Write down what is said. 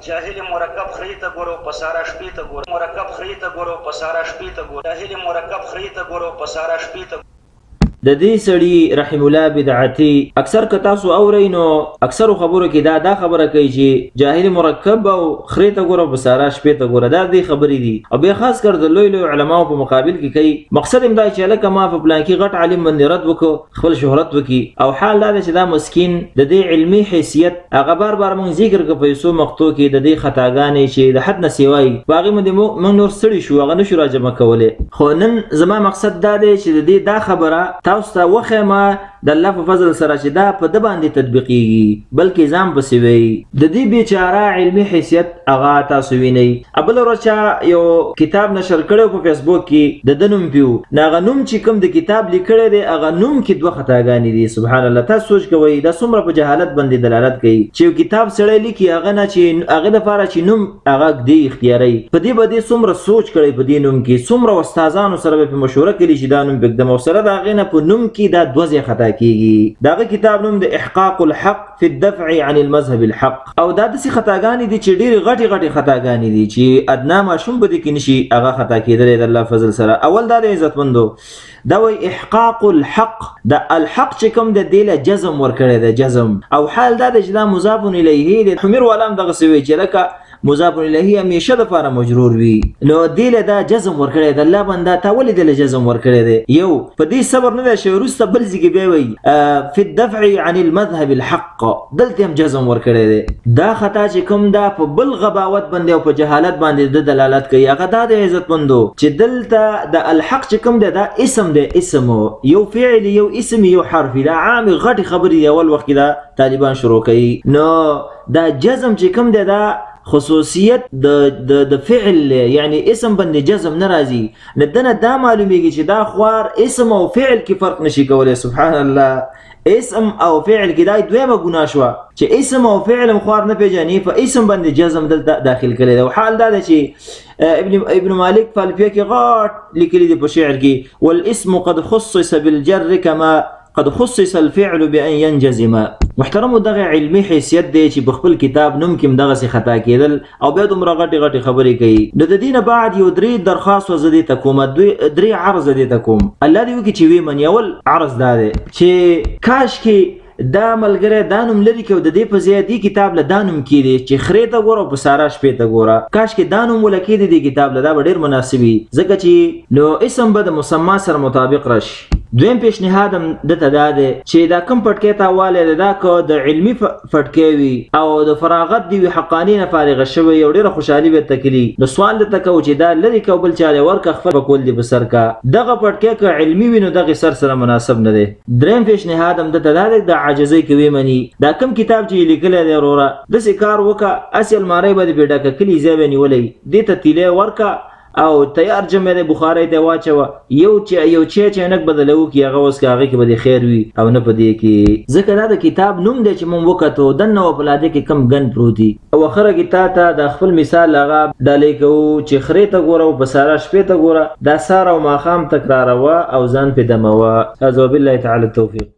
جاهل مرکب خری ته ګورو پسارا شپې ته ګورو مرکب خری ته ګورو پسارا شپې ته ګورو جاهل مرکب خری ته ګورو پسارا شپې ته د دې سړي رحم الله بدعتي اکثر که تاسو اورئ نو اکثرو خبرو کې دا خبره کوي چې جاهل مرکب او خرې ته ګوره بساره شپې ته ګوره دا دې خبرې دي او بیا خاص کر د لوی علماو په مقابل کې کوي مقصد هم دا چې هلکه ما په پلان کې غټ عالم باندې رد وکړو خپل شهرت وکړي او حال دا دی چې دا مسکین د دې علمي حیثیت هغه بار موږ ذکر کړو په یو مقطوع کې د دې خطاګانې چې د حد نه سیوایي په هغې باندې موږ نور ستړي شو هغه نشو راجمع کولی خو نن زما مقصد دا دی چې د دې دا خبره تاسو ته وخیمه د الله په فضل سره چې دا په ده باندې تطبیقیږي بلکې ځان پسې وایي د دې بیچاره علمي حیثیت هغه تاسو وینئ بله ورځ چا یو کتاب نشر کړی په فیسبوک کې د ده نوم پې و نو هغه نوم چې کوم د کتاب لیکلی دی هغه نوم کې دوه خطاګانې دي سبحان الله تاسو سوچ کوئ دا څومره په جهالت باندې دلالت کوي چې یو کتاب سړی لیکي هغه نه چې هغې دپاره چې نوم هغه ږدي اختیاروي په دې به دې څومره سوچ کړی په دې نوم کې څومره استادانو سره به پې مشوره کړي چې دا نوم پرېږدم او سره د هغې نه په نوم کې دا دوه ځای خطا کېږي داغه کتاب نوم د احقاق الحق في الدفع عن المذهب الحق او دا داسې خطاګانې دي چې ډېرې غټې خطاګانې دي چې ادنا ماشوم به دې کې نشي هغه خطا کېدلی د الله فضل سره اول دا د عزتمندو دا وایي احقاق الحق د الحق چې کوم د دې له جزم ورکړی دی جزم او حال دا دی چې دا مضاف الیه دی حمیر والا هم دغسې وایي چې لکه مضاف الیه همیشه دپاره مجرور وي نو دې له دا جزم ورکړی دی الله بنده تا ولې دې له جزم ورکړی دی یو په دې صبر نه دی چې وروسته بل ځای کې بیا وایي فی الدفع عن المذهب الحق دلته هم جزم ورکړی دی دا خطا چې کوم دا په بل غباوت باندې او په جهالت باندې د دلالت کوي هغه دا د عزتمندو چې دلته د الحق چې کوم دی دا اسم دی اسم یو فعل یو اسم یو حرف دا عام غټې خبرې دی اول وخت کې دا طالبان شروع کوي نو دا جزم چې کوم دی دا خصوصیت د فعل یعنی اسم باندې جزم نه راځي نه دنه دا معلومیږي چې دا خوار اسم او فعل کې فرق نشي کولی سبحان الله اسم او فعل کې دا دویمه ګناه شوه چې اسم او فعل هم خوار نه پیژني په اسم باندې جزم دلته داخل کړی دی او حال دا دی چې ابن مالک په الفیه کې غاټ لیکلی دی په شعر کې والاسم قد خصص بالجر كما قد خصص الفعل بأن ينجزم محترم دغه علمي حیثیت دی چې په خپل کتاب نوم کې هم دغسې خطا کېدل او بیا دومره غټې خبرې کوي نو د دې نه بعد یو درې درخواست زه دې ته کوم درې عرض دې ته کوم الله دې وکړي چې ویې مني اول عرض دا دی چې کاش کې دا ملګری دا نوم لري که د دې په ځای دې کتاب له دا نوم کېدی چې خرې ته ګوره او په ساره شپې ته ګوره کاش کې دا نوم وله کېدی دې کتاب له دا به ډېر مناسب وي ځکه چې نو اسم به د مسما سره مطابق راشي دویم پیشنهاد هم دته دا دی چې دا کوم پټکی ته حواله ده دا که د علمي پټکی وي او د فراغت دی وي حقاني نه فارغه شوی یو ډېره خوشحالي به ته کلي نو سوال درته کوو چې دا لرې که بل چا دی ورکه خپل به کول دي په سر کا دغه پټکی که علمي وي نو دغې سر سره مناسب نه دی دریم پیشنهاد هم دته دا دی د عاجزۍ کې ویې مني دا کوم کتاب چې یې لیکلی دی وروره داسې کار وکړه هسې المارۍ به دې پرې ډکه کلي ځای به نیولی دې ته تیلی ورکه او تیار جمع دی بخارۍ ته واچوه یو چینک به دله وکړي هغه اوس که هغې کې به دې خیر وي او نه په دې کې ځکه دا د کتاب نوم دی چې موږ وکتو دننه و په لاده کې کم ګن پروت دي او اخره کې تا ته د خپل مثال هغه ډالۍ کوو چې خرې ته ګوره او په ساره شپې ته ګوره دا سهار او ماښام تکراروه او ځان پې دموه هذا وبالله تعالی التوفیق